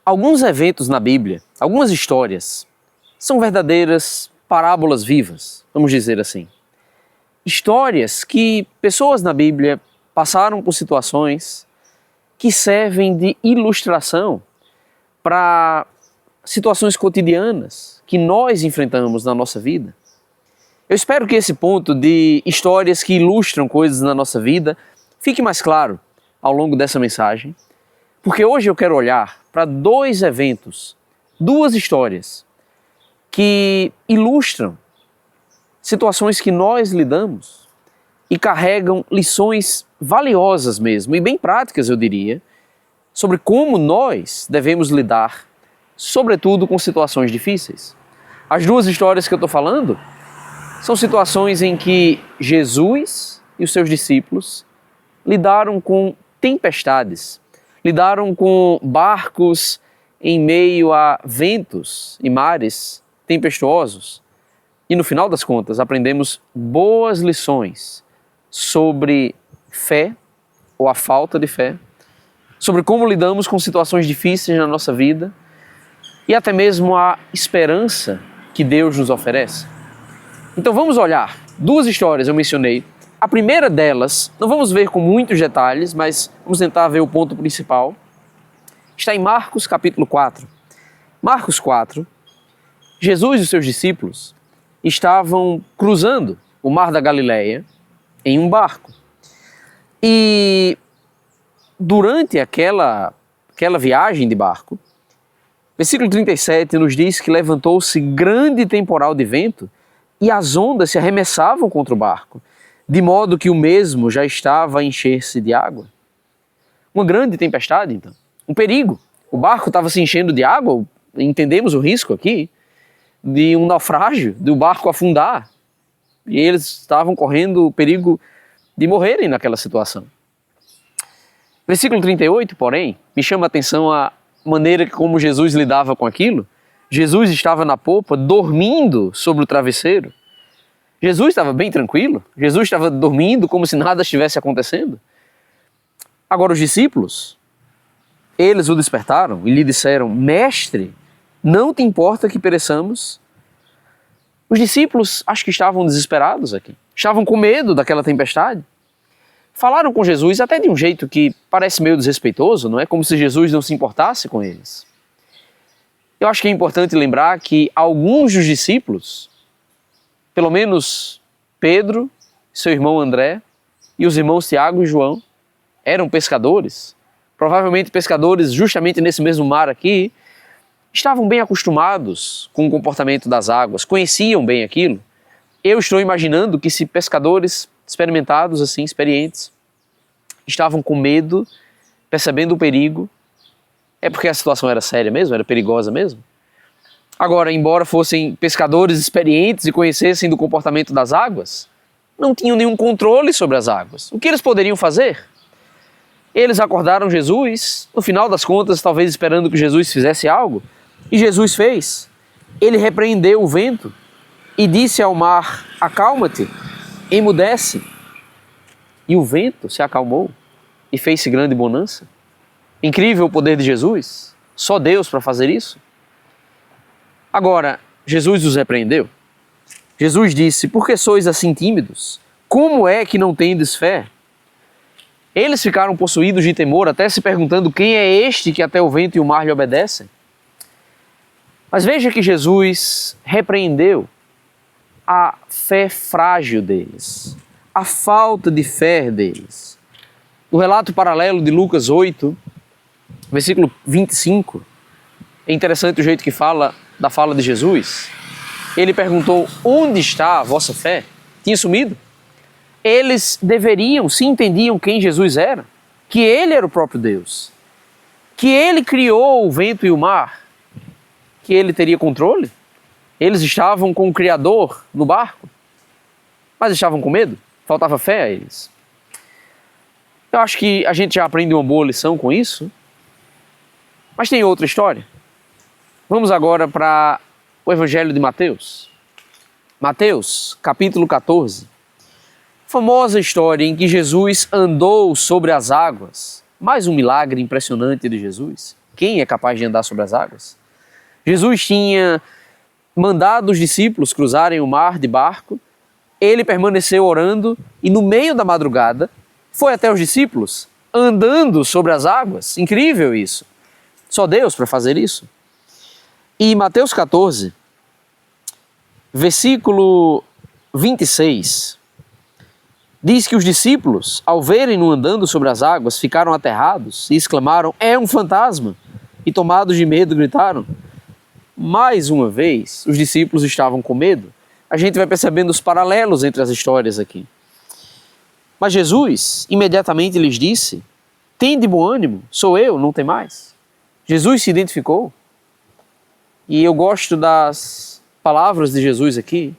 Alguns eventos na Bíblia, algumas histórias, são verdadeiras parábolas vivas, vamos dizer assim. Histórias que pessoas na Bíblia passaram por situações que servem de ilustração para situações cotidianas que nós enfrentamos na nossa vida. Eu espero que esse ponto de histórias que ilustram coisas na nossa vida fique mais claro ao longo dessa mensagem, porque hoje eu quero olhar para dois eventos, duas histórias que ilustram situações que nós lidamos e carregam lições valiosas mesmo, e bem práticas eu diria, sobre como nós devemos lidar, sobretudo com situações difíceis. As duas histórias que eu estou falando são situações em que Jesus e os seus discípulos lidaram com tempestades, lidaram com barcos em meio a ventos e mares tempestuosos. E no final das contas aprendemos boas lições sobre fé ou a falta de fé, sobre como lidamos com situações difíceis na nossa vida e até mesmo a esperança que Deus nos oferece. Então vamos olhar duas histórias eu mencionei. A primeira delas, não vamos ver com muitos detalhes, mas vamos tentar ver o ponto principal. Está em Marcos capítulo 4. Marcos 4, Jesus e os seus discípulos estavam cruzando o mar da Galileia em um barco. E durante aquela viagem de barco, versículo 37 nos diz que levantou-se grande temporal de vento e as ondas se arremessavam contra o barco, de modo que o mesmo já estava a encher-se de água. Uma grande tempestade, então. Um perigo. O barco estava se enchendo de água, entendemos o risco aqui, de um naufrágio, do barco afundar. E eles estavam correndo o perigo de morrerem naquela situação. Versículo 38, porém, me chama a atenção a maneira como Jesus lidava com aquilo. Jesus estava na popa, dormindo sobre o travesseiro. Jesus estava bem tranquilo, Jesus estava dormindo como se nada estivesse acontecendo. Agora os discípulos, eles o despertaram e lhe disseram: Mestre, não te importa que pereçamos? Os discípulos acho que estavam desesperados aqui, estavam com medo daquela tempestade. Falaram com Jesus até de um jeito que parece meio desrespeitoso, não é? Como se Jesus não se importasse com eles. Eu acho que é importante lembrar que alguns dos discípulos, pelo menos Pedro, seu irmão André e os irmãos Tiago e João, eram pescadores, provavelmente pescadores justamente nesse mesmo mar aqui, estavam bem acostumados com o comportamento das águas, conheciam bem aquilo. Eu estou imaginando que se pescadores experimentados assim, experientes, estavam com medo, percebendo o perigo, é porque a situação era séria mesmo, era perigosa mesmo. Agora, embora fossem pescadores experientes e conhecessem do comportamento das águas, não tinham nenhum controle sobre as águas. O que eles poderiam fazer? Eles acordaram Jesus, no final das contas, talvez esperando que Jesus fizesse algo, e Jesus fez. Ele repreendeu o vento e disse ao mar: acalma-te, emudece. E o vento se acalmou e fez-se grande bonança. Incrível o poder de Jesus, só Deus para fazer isso. Agora, Jesus os repreendeu. Jesus disse: por que sois assim tímidos? Como é que não tendes fé? Eles ficaram possuídos de temor, até se perguntando: quem é este que até o vento e o mar lhe obedecem? Mas veja que Jesus repreendeu a fé frágil deles, a falta de fé deles. No relato paralelo de Lucas 8, versículo 25, é interessante o jeito que fala da fala de Jesus. Ele perguntou: onde está a vossa fé? Tinha sumido. Eles deveriam, se entendiam quem Jesus era, que ele era o próprio Deus, que ele criou o vento e o mar, que ele teria controle. Eles estavam com o Criador no barco, mas estavam com medo, faltava fé a eles. Eu acho que a gente já aprende uma boa lição com isso, mas tem outra história. Vamos agora para o Evangelho de Mateus. Mateus, capítulo 14. Famosa história em que Jesus andou sobre as águas. Mais um milagre impressionante de Jesus. quem é capaz de andar sobre as águas? Jesus tinha mandado os discípulos cruzarem o mar de barco, ele permaneceu orando e no meio da madrugada foi até os discípulos, andando sobre as águas. Incrível isso. Só Deus para fazer isso. E Mateus 14, versículo 26, diz que os discípulos, ao verem-no andando sobre as águas, ficaram aterrados e exclamaram: "É um fantasma!" E tomados de medo gritaram. Mais uma vez, os discípulos estavam com medo. A gente vai percebendo os paralelos entre as histórias aqui. Mas Jesus imediatamente lhes disse: "Tende bom ânimo, sou eu, não tem mais." Jesus se identificou. E eu gosto das palavras de Jesus aqui.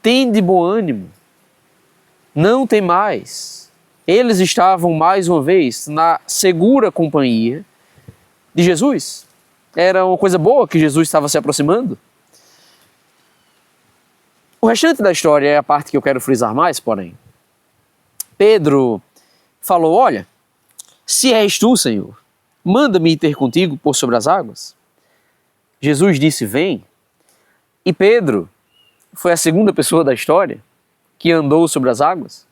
Tende bom ânimo, não tem mais. Eles estavam mais uma vez na segura companhia de Jesus. Era uma coisa boa que Jesus estava se aproximando. O restante da história é a parte que eu quero frisar mais, porém. Pedro falou: "Olha, se és tu, Senhor, manda-me ir ter contigo por sobre as águas." Jesus disse: "Vem." E Pedro foi a segunda pessoa da história que andou sobre as águas.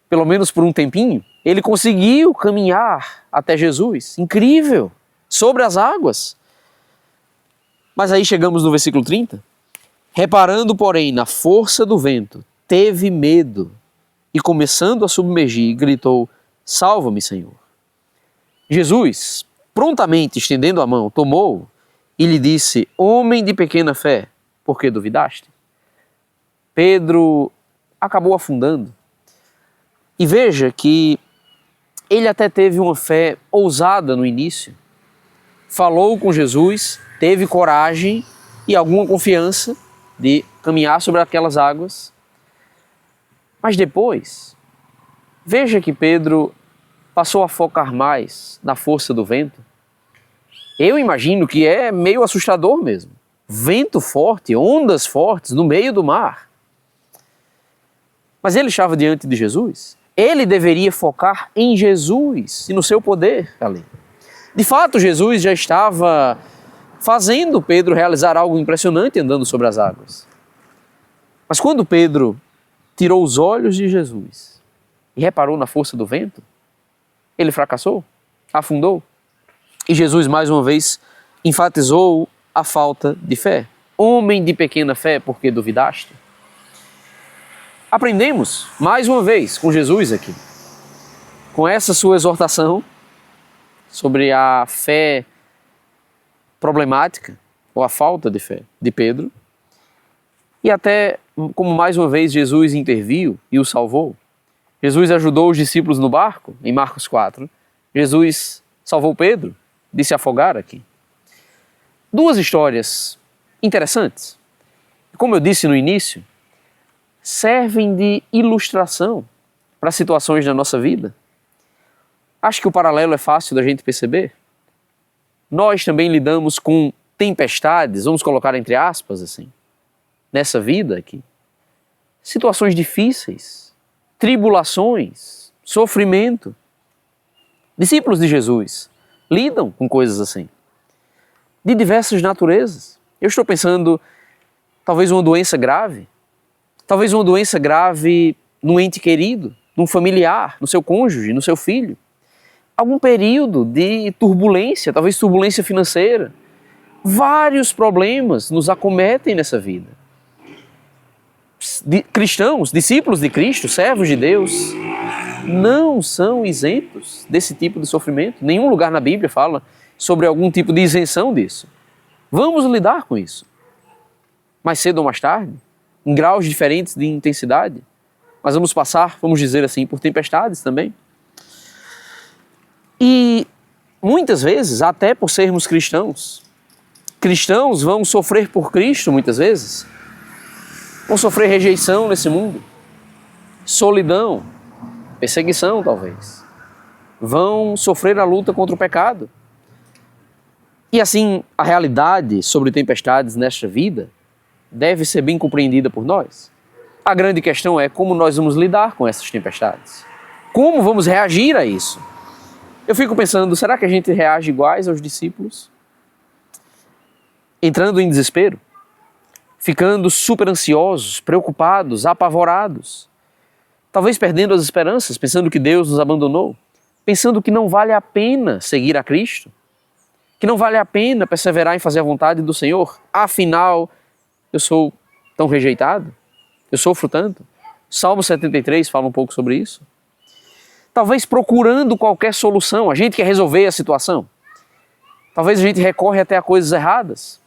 Pelo menos por um tempinho, ele conseguiu caminhar até Jesus. Incrível! Sobre as águas. Mas aí chegamos no versículo 30. Reparando, porém, na força do vento, teve medo e, começando a submergir, gritou: "Salva-me, Senhor." Jesus, prontamente estendendo a mão, tomou-o e lhe disse: "Homem de pequena fé, por que duvidaste?" Pedro acabou afundando. E veja que ele até teve uma fé ousada no início. Falou com Jesus, teve coragem e alguma confiança de caminhar sobre aquelas águas. Mas depois, veja que Pedro passou a focar mais na força do vento. Eu imagino que é meio assustador mesmo. Vento forte, ondas fortes no meio do mar. Mas ele estava diante de Jesus. Ele deveria focar em Jesus e no seu poder ali. De fato, Jesus já estava fazendo Pedro realizar algo impressionante andando sobre as águas. Mas quando Pedro tirou os olhos de Jesus e reparou na força do vento, ele fracassou, afundou. E Jesus mais uma vez enfatizou a falta de fé. Homem de pequena fé, por que duvidaste? Aprendemos mais uma vez com Jesus aqui, com essa sua exortação sobre a fé problemática ou a falta de fé de Pedro, e até como mais uma vez Jesus interviu e o salvou. Jesus ajudou os discípulos no barco, em Marcos 4. Jesus salvou Pedro de se afogar aqui. Duas histórias interessantes. Como eu disse no início, servem de ilustração para situações da nossa vida. Acho que o paralelo é fácil da gente perceber. Nós também lidamos com tempestades, vamos colocar entre aspas assim, nessa vida aqui. Situações difíceis, tribulações, sofrimento. Discípulos de Jesus lidam com coisas assim, de diversas naturezas. Eu estou pensando, talvez uma doença grave num ente querido, num familiar, no seu cônjuge, no seu filho. Algum período de turbulência, talvez turbulência financeira. Vários problemas nos acometem nessa vida. Cristãos, discípulos de Cristo, servos de Deus, não são isentos desse tipo de sofrimento. Nenhum lugar na Bíblia fala sobre algum tipo de isenção disso. Vamos lidar com isso. Mais cedo ou mais tarde, em graus diferentes de intensidade, mas vamos passar, vamos dizer assim, por tempestades também. E muitas vezes, até por sermos cristãos vão sofrer por Cristo muitas vezes, vão sofrer rejeição nesse mundo, solidão, perseguição talvez, vão sofrer a luta contra o pecado. E assim, a realidade sobre tempestades nesta vida deve ser bem compreendida por nós. A grande questão é como nós vamos lidar com essas tempestades. Como vamos reagir a isso? Eu fico pensando, será que a gente reage iguais aos discípulos? Entrando em desespero? Ficando super ansiosos, preocupados, apavorados? Talvez perdendo as esperanças, pensando que Deus nos abandonou? Pensando que não vale a pena seguir a Cristo? Que não vale a pena perseverar em fazer a vontade do Senhor? Afinal, eu sou tão rejeitado? Eu sofro tanto? Salmo 73 fala um pouco sobre isso. Talvez procurando qualquer solução, a gente quer resolver a situação. Talvez a gente recorre até a coisas erradas.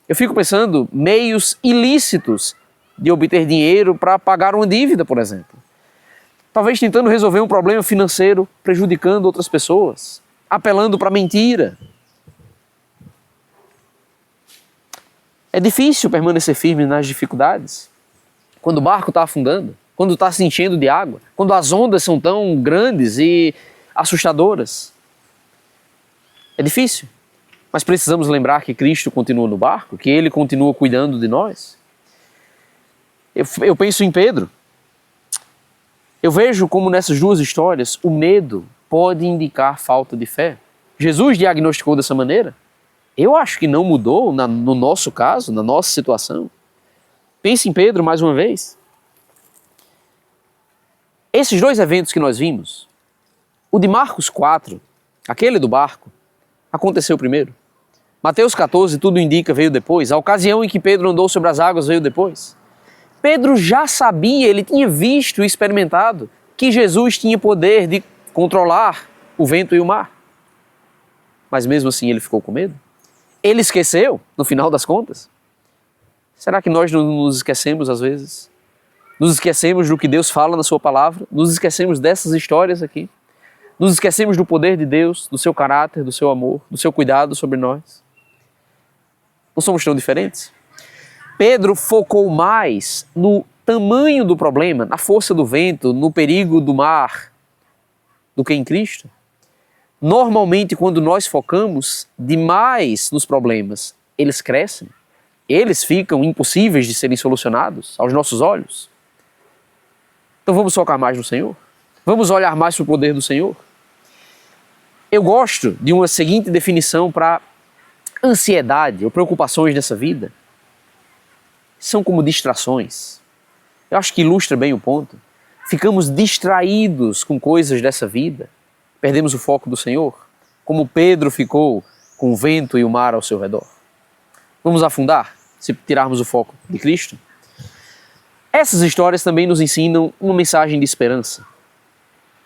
Eu fico pensando meios ilícitos de obter dinheiro para pagar uma dívida, por exemplo. Talvez tentando resolver um problema financeiro, prejudicando outras pessoas, apelando para mentira. É difícil permanecer firme nas dificuldades, quando o barco está afundando, quando está se enchendo de água, quando as ondas são tão grandes e assustadoras. É difícil, mas precisamos lembrar que Cristo continua no barco, que Ele continua cuidando de nós. Eu penso em Pedro. Eu vejo como nessas duas histórias o medo pode indicar falta de fé. Jesus diagnosticou dessa maneira. Eu acho que não mudou no nosso caso, na nossa situação. Pense em Pedro mais uma vez. Esses dois eventos que nós vimos, o de Marcos 4, aquele do barco, aconteceu primeiro. Mateus 14, tudo indica, veio depois. A ocasião em que Pedro andou sobre as águas veio depois. Pedro já sabia, ele tinha visto e experimentado que Jesus tinha poder de controlar o vento e o mar. Mas mesmo assim ele ficou com medo. Ele esqueceu, no final das contas. Será que nós não nos esquecemos às vezes? Nos esquecemos do que Deus fala na sua palavra? Nos esquecemos dessas histórias aqui? Nos esquecemos do poder de Deus, do seu caráter, do seu amor, do seu cuidado sobre nós? Não somos tão diferentes? Pedro focou mais no tamanho do problema, na força do vento, no perigo do mar, do que em Cristo. Normalmente, quando nós focamos demais nos problemas, eles crescem, eles ficam impossíveis de serem solucionados aos nossos olhos. Então vamos focar mais no Senhor? Vamos olhar mais para o poder do Senhor? Eu gosto de uma seguinte definição para ansiedade ou preocupações dessa vida. São como distrações. Eu acho que ilustra bem o ponto. Ficamos distraídos com coisas dessa vida. Perdemos o foco do Senhor, como Pedro ficou com o vento e o mar ao seu redor. Vamos afundar se tirarmos o foco de Cristo? Essas histórias também nos ensinam uma mensagem de esperança.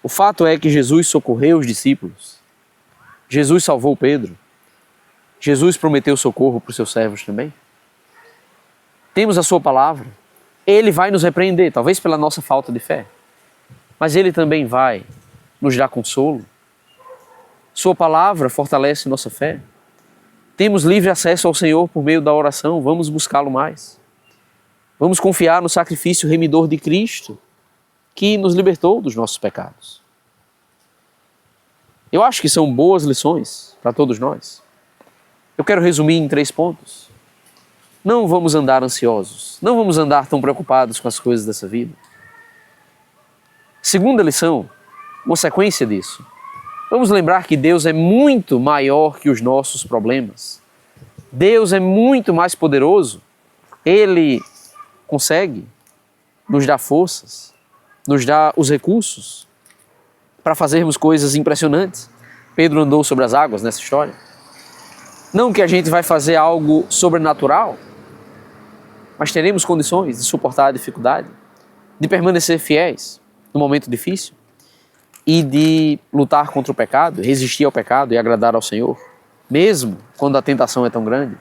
O fato é que Jesus socorreu os discípulos. Jesus salvou Pedro. Jesus prometeu socorro para os seus servos também. Temos a sua palavra. Ele vai nos repreender, talvez pela nossa falta de fé. Mas Ele também vai nos dar consolo. Sua palavra fortalece nossa fé. Temos livre acesso ao Senhor por meio da oração. Vamos buscá-lo mais. Vamos confiar no sacrifício remidor de Cristo, que nos libertou dos nossos pecados. Eu acho que são boas lições para todos nós. Eu quero resumir em 3 pontos. Não vamos andar ansiosos. Não vamos andar tão preocupados com as coisas dessa vida. Segunda lição, uma sequência disso. Vamos lembrar que Deus é muito maior que os nossos problemas. Deus é muito mais poderoso. Ele consegue nos dar forças, nos dar os recursos para fazermos coisas impressionantes. Pedro andou sobre as águas nessa história. Não que a gente vai fazer algo sobrenatural, mas teremos condições de suportar a dificuldade, de permanecer fiéis no momento difícil e de lutar contra o pecado, resistir ao pecado e agradar ao Senhor, mesmo quando a tentação é tão grande.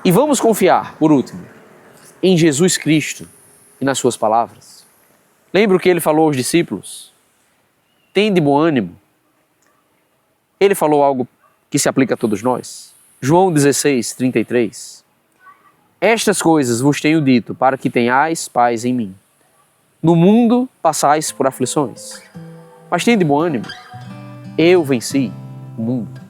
E vamos confiar, por último, em Jesus Cristo e nas suas palavras. Lembra o que Ele falou aos discípulos? Tende bom ânimo. Ele falou algo que se aplica a todos nós. João 16, 33. Estas coisas vos tenho dito para que tenhais paz em mim. No mundo passais por aflições, mas tende bom ânimo. Eu venci o mundo.